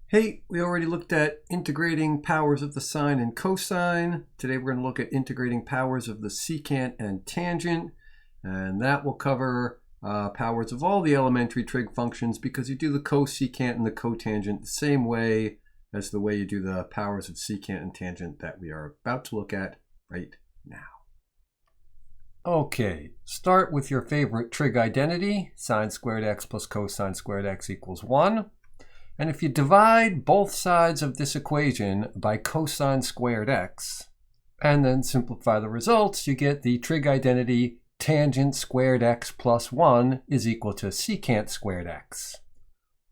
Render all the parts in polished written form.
Hey, we already looked at integrating powers of the sine and cosine. Today we're going to look at integrating powers of the secant and tangent, and that will cover powers of all the elementary trig functions because you do the cosecant and the cotangent the same way as the way you do the powers of secant and tangent that we are about to look at right now. Okay, start with your favorite trig identity, sine squared x plus cosine squared x equals 1. And if you divide both sides of this equation by cosine squared x, and then simplify the results, you get the trig identity tangent squared x plus 1 is equal to secant squared x.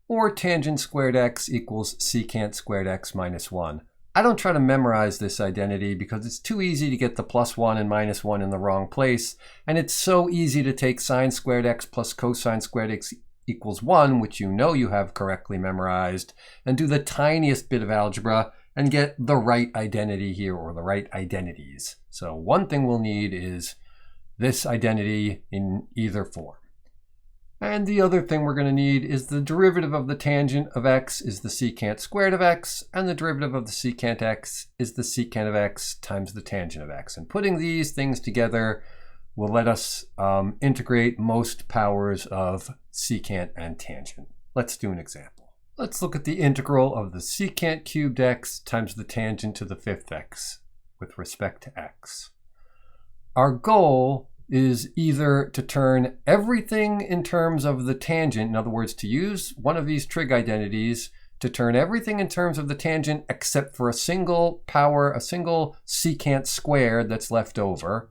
Or tangent squared x equals secant squared x minus 1. I don't try to memorize this identity because it's too easy to get the plus 1 and minus 1 in the wrong place, and it's so easy to take sine squared x plus cosine squared x equals 1, which you know you have correctly memorized, and do the tiniest bit of algebra and get the right identity here, or the right identities. So one thing we'll need is this identity in either form. And the other thing we're going to need is the derivative of the tangent of x is the secant squared of x, and the derivative of the secant x is the secant of x times the tangent of x. And putting these things together will let us integrate most powers of secant and tangent. Let's do an example. Let's look at the integral of the secant cubed x times the tangent to the fifth x with respect to x. Our goal is either to turn everything in terms of the tangent, in other words, to use one of these trig identities to turn everything in terms of the tangent except for a single power, a single secant squared that's left over,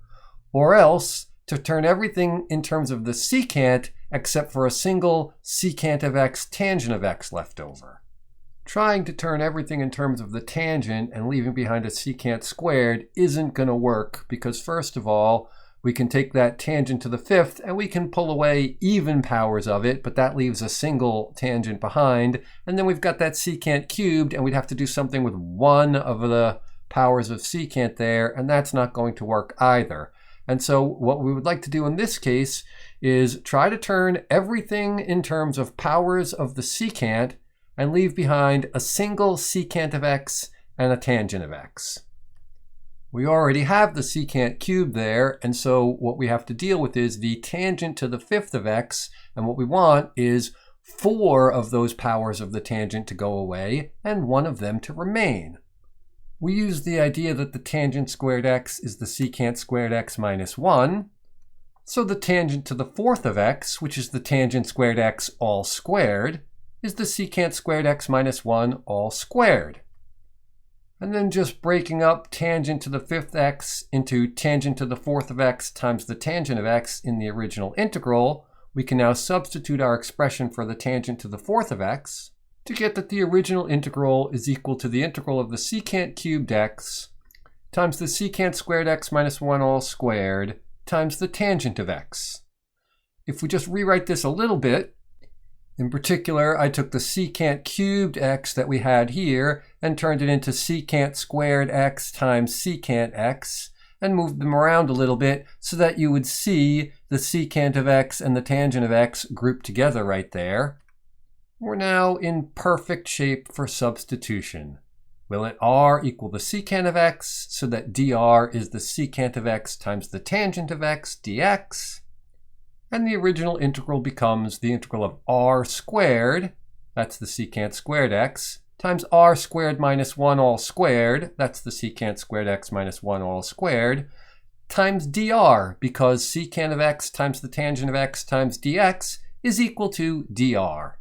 or else to turn everything in terms of the secant except for a single secant of x tangent of x left over. Trying to turn everything in terms of the tangent and leaving behind a secant squared isn't going to work because, first of all, we can take that tangent to the fifth and we can pull away even powers of it, but that leaves a single tangent behind. And then we've got that secant cubed, and we'd have to do something with one of the powers of secant there, and that's not going to work either. And so what we would like to do in this case is try to turn everything in terms of powers of the secant and leave behind a single secant of x and a tangent of x. We already have the secant cubed there, and so what we have to deal with is the tangent to the fifth of x, and what we want is 4 of those powers of the tangent to go away and 1 of them to remain. We use the idea that the tangent squared x is the secant squared x minus 1. So the tangent to the fourth of x, which is the tangent squared x all squared, is the secant squared x minus 1 all squared. And then just breaking up tangent to the fifth x into tangent to the fourth of x times the tangent of x in the original integral, we can now substitute our expression for the tangent to the fourth of x to get that the original integral is equal to the integral of the secant cubed x times the secant squared x minus 1 all squared times the tangent of x. If we just rewrite this a little bit, in particular, I took the secant cubed x that we had here and turned it into secant squared x times secant x and moved them around a little bit so that you would see the secant of x and the tangent of x grouped together right there. We're now in perfect shape for substitution. We'll let r equal the secant of x so that dr is the secant of x times the tangent of x dx. And the original integral becomes the integral of r squared, that's the secant squared x, times r squared minus 1 all squared, that's the secant squared x minus 1 all squared, times dr, because secant of x times the tangent of x times dx is equal to dr.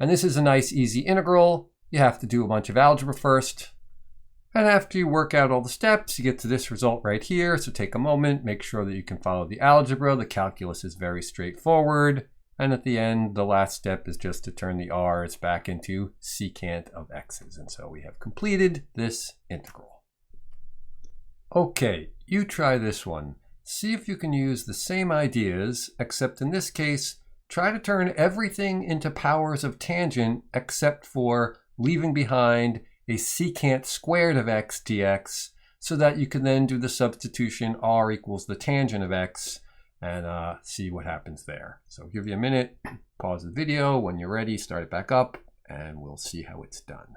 And this is a nice easy integral. You have to do a bunch of algebra first. And after you work out all the steps, you get to this result right here. So take a moment, make sure that you can follow the algebra. The calculus is very straightforward. And at the end, the last step is just to turn the r's back into secant of x's. And so we have completed this integral. Okay, you try this one. See if you can use the same ideas, except in this case, try to turn everything into powers of tangent except for leaving behind a secant squared of x dx so that you can then do the substitution r equals the tangent of x and see what happens there. So I'll give you a minute, pause the video. When you're ready, start it back up and we'll see how it's done.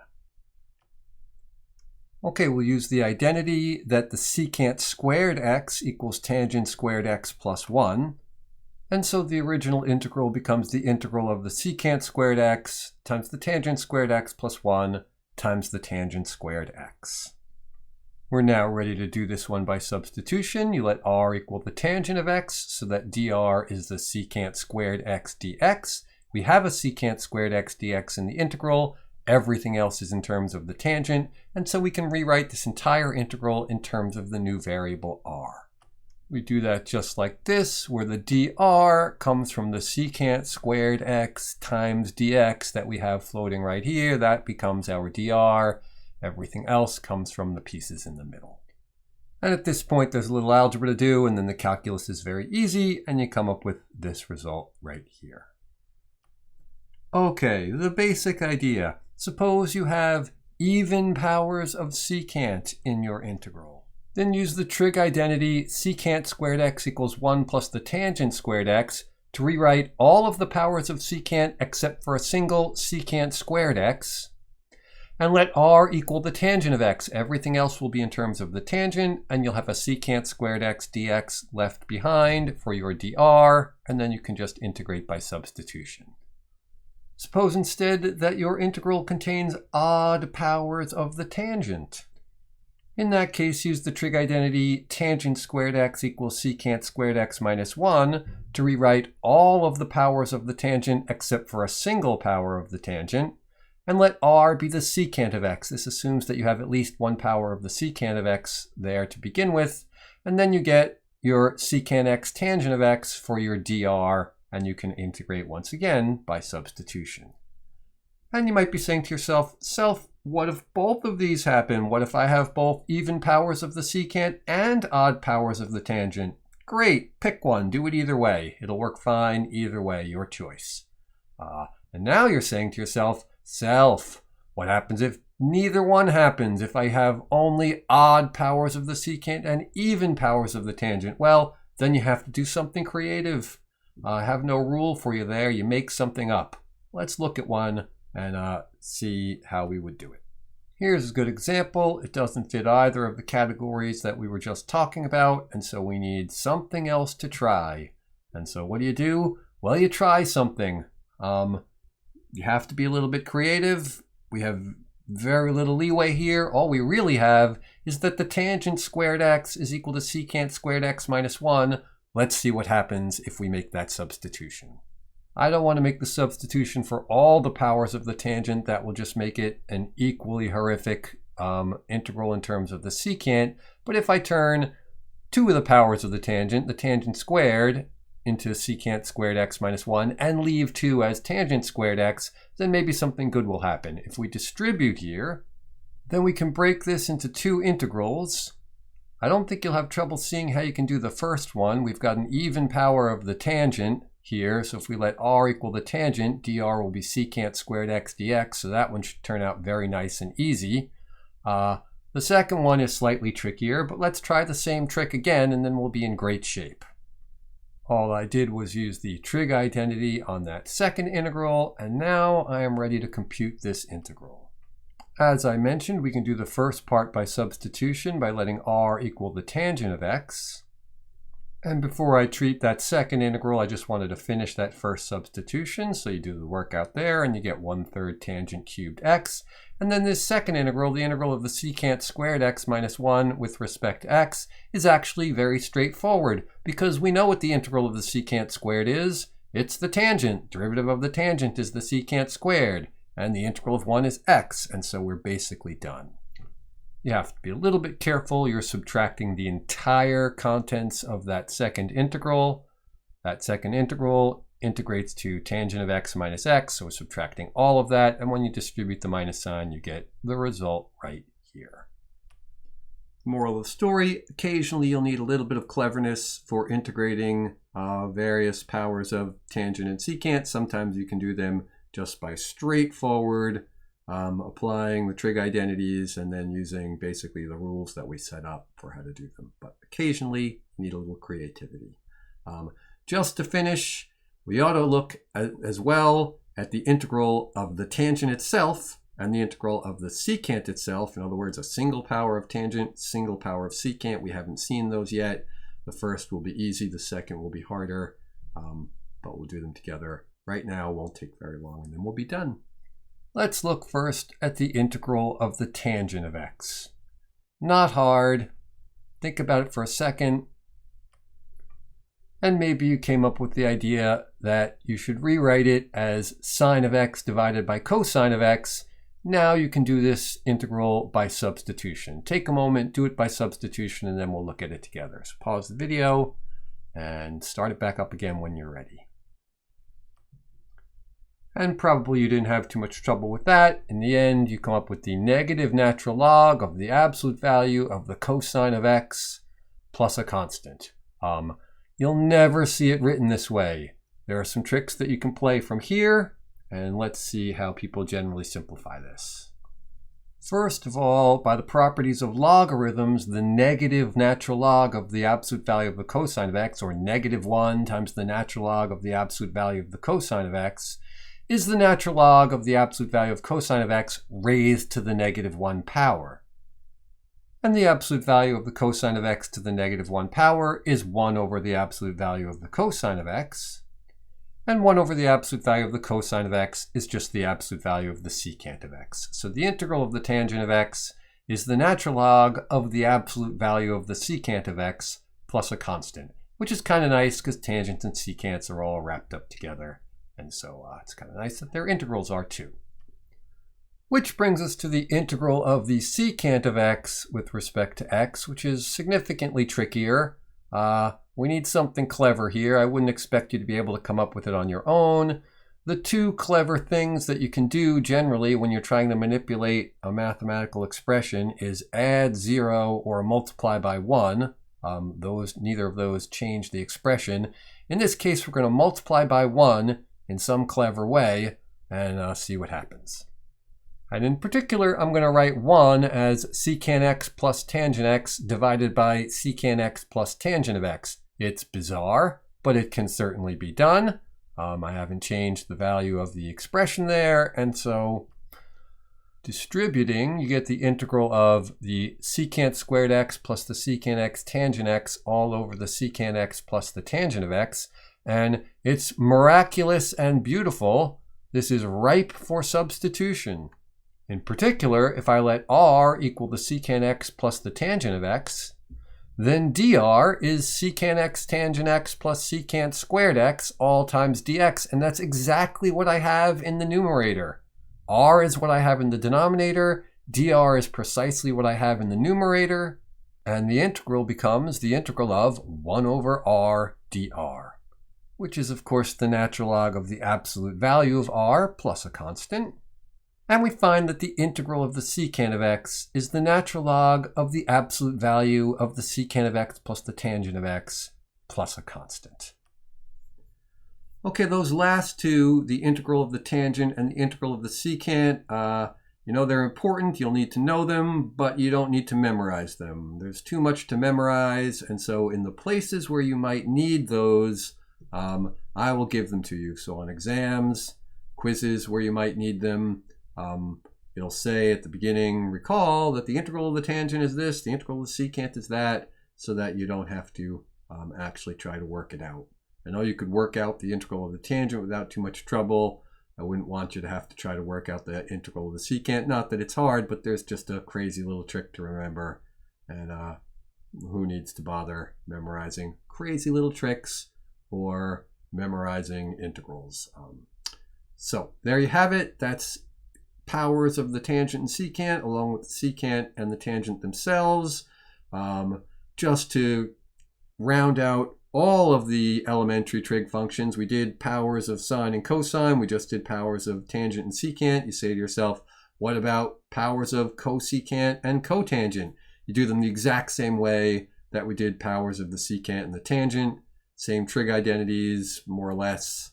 Okay, we'll use the identity that the secant squared x equals tangent squared x plus 1. And so the original integral becomes the integral of the secant squared x times the tangent squared x plus 1 times the tangent squared x. We're now ready to do this one by substitution. You let r equal the tangent of x, so that dr is the secant squared x dx. We have a secant squared x dx in the integral. Everything else is in terms of the tangent, and so we can rewrite this entire integral in terms of the new variable r. We do that just like this, where the dr comes from the secant squared x times dx that we have floating right here. That becomes our dr. Everything else comes from the pieces in the middle. And at this point, there's a little algebra to do, and then the calculus is very easy, and you come up with this result right here. Okay, the basic idea. Suppose you have even powers of secant in your integral. Then use the trig identity secant squared x equals 1 plus the tangent squared x to rewrite all of the powers of secant except for a single secant squared x. And let r equal the tangent of x. Everything else will be in terms of the tangent, and you'll have a secant squared x dx left behind for your dr, and then you can just integrate by substitution. Suppose instead that your integral contains odd powers of the tangent. In that case, use the trig identity tangent squared x equals secant squared x minus 1 to rewrite all of the powers of the tangent except for a single power of the tangent, and let r be the secant of x. This assumes that you have at least one power of the secant of x there to begin with, and then you get your secant x tangent of x for your dr, and you can integrate once again by substitution. And you might be saying to yourself, what if both of these happen? What if I have both even powers of the secant and odd powers of the tangent? Great, pick one, do it either way. It'll work fine either way, your choice. And now you're saying to yourself, what happens if neither one happens? If I have only odd powers of the secant and even powers of the tangent? Well, then you have to do something creative. I have no rule for you there. You make something up. Let's look at one and see how we would do it. Here's a good example. It doesn't fit either of the categories that we were just talking about, and so we need something else to try. And so what do? Well, you try something. You have to be a little bit creative. We have very little leeway here. All we really have is that the tangent squared x is equal to secant squared x minus 1. Let's see what happens if we make that substitution. I don't want to make the substitution for all the powers of the tangent. That will just make it an equally horrific integral in terms of the secant. But if I turn two of the powers of the tangent squared, into secant squared x minus 1, and leave 2 as tangent squared x, then maybe something good will happen. If we distribute here, then we can break this into two integrals. I don't think you'll have trouble seeing how you can do the first one. We've got an even power of the tangent here, so if we let r equal the tangent, dr will be secant squared x dx, so that one should turn out very nice and easy. The second one is slightly trickier, but let's try the same trick again, and then we'll be in great shape. All I did was use the trig identity on that second integral, and now I am ready to compute this integral. As I mentioned, we can do the first part by substitution by letting r equal the tangent of x. And before I treat that second integral, I just wanted to finish that first substitution. So you do the work out there and you get 1/3 tangent cubed x. And then this second integral, the integral of the secant squared x minus 1 with respect to x, is actually very straightforward because we know what the integral of the secant squared is. It's the tangent. Derivative of the tangent is the secant squared. And the integral of 1 is x. And so we're basically done. You have to be a little bit careful. You're subtracting the entire contents of that second integral. That second integral integrates to tangent of x minus x, so we're subtracting all of that. And when you distribute the minus sign, you get the result right here. Moral of the story, occasionally you'll need a little bit of cleverness for integrating various powers of tangent and secant. Sometimes you can do them just by straightforward applying the trig identities and then using basically the rules that we set up for how to do them. But occasionally you need a little creativity. Just to finish, we ought to look as well at the integral of the tangent itself and the integral of the secant itself. In other words, a single power of tangent, single power of secant. We haven't seen those yet. The first will be easy, the second will be harder, but we'll do them together right now. Won't take very long, and then we'll be done. Let's look first at the integral of the tangent of x. Not hard. Think about it for a second. And maybe you came up with the idea that you should rewrite it as sine of x divided by cosine of x. Now you can do this integral by substitution. Take a moment, do it by substitution, and then we'll look at it together. So pause the video and start it back up again when you're ready. And probably you didn't have too much trouble with that. In the end, you come up with the negative natural log of the absolute value of the cosine of x plus a constant. You'll never see it written this way. There are some tricks that you can play from here, and let's see how people generally simplify this. First of all, by the properties of logarithms, the negative natural log of the absolute value of the cosine of x, or -1 times the natural log of the absolute value of the cosine of x, is the natural log of the absolute value of cosine of x raised to the -1 power. And the absolute value of the cosine of x to the -1 power is 1 over the absolute value of the cosine of x. And 1 over the absolute value of the cosine of x is just the absolute value of the secant of x. So the integral of the tangent of x is the natural log of the absolute value of the secant of x plus a constant, which is kind of nice because tangents and secants are all wrapped up together. And so it's kind of nice that their integrals are too. Which brings us to the integral of the secant of x with respect to x, which is significantly trickier. We need something clever here. I wouldn't expect you to be able to come up with it on your own. The two clever things that you can do generally when you're trying to manipulate a mathematical expression is add 0 or multiply by 1. Neither of those change the expression. In this case, we're going to multiply by 1 in some clever way and see what happens. And in particular, I'm going to write 1 as secant x plus tangent x divided by secant x plus tangent of x. It's bizarre, but it can certainly be done. I haven't changed the value of the expression there, and so distributing, you get the integral of the secant squared x plus the secant x tangent x all over the secant x plus the tangent of x, and it's miraculous and beautiful. This is ripe for substitution. In particular, if I let r equal the secant x plus the tangent of x, then dr is secant x tangent x plus secant squared x all times dx, and that's exactly what I have in the numerator. R is what I have in the denominator, dr is precisely what I have in the numerator, and the integral becomes the integral of 1 over r dr, which is of course the natural log of the absolute value of r plus a constant. And we find that the integral of the secant of x is the natural log of the absolute value of the secant of x plus the tangent of x plus a constant. Okay, those last two, the integral of the tangent and the integral of the secant, they're important. You'll need to know them, but you don't need to memorize them. There's too much to memorize, and so in the places where you might need those, I will give them to you. So on exams, quizzes where you might need them, it'll say at the beginning, recall that the integral of the tangent is this, the integral of the secant is that, so that you don't have to actually try to work it out. I know you could work out the integral of the tangent without too much trouble. I wouldn't want you to have to try to work out the integral of the secant. Not that it's hard, but there's just a crazy little trick to remember. And who needs to bother memorizing crazy little tricks or memorizing integrals? So there you have it. That's powers of the tangent and secant along with the secant and the tangent themselves. Just to round out all of the elementary trig functions, we did powers of sine and cosine. We just did powers of tangent and secant. You say to yourself, what about powers of cosecant and cotangent? You do them the exact same way that we did powers of the secant and the tangent. Same trig identities, more or less.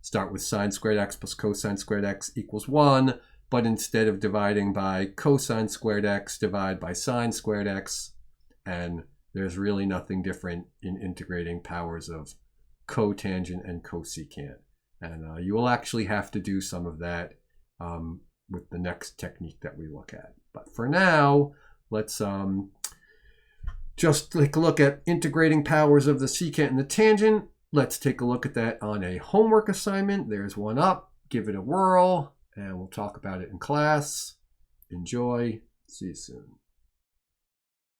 Start with sine squared x plus cosine squared x equals 1, but instead of dividing by cosine squared x, divide by sine squared x, and there's really nothing different in integrating powers of cotangent and cosecant. And you will actually have to do some of that with the next technique that we look at. But for now, let's just take a look at integrating powers of the secant and the tangent. Let's take a look at that on a homework assignment. There's one up. Give it a whirl, and we'll talk about it in class. Enjoy. See you soon.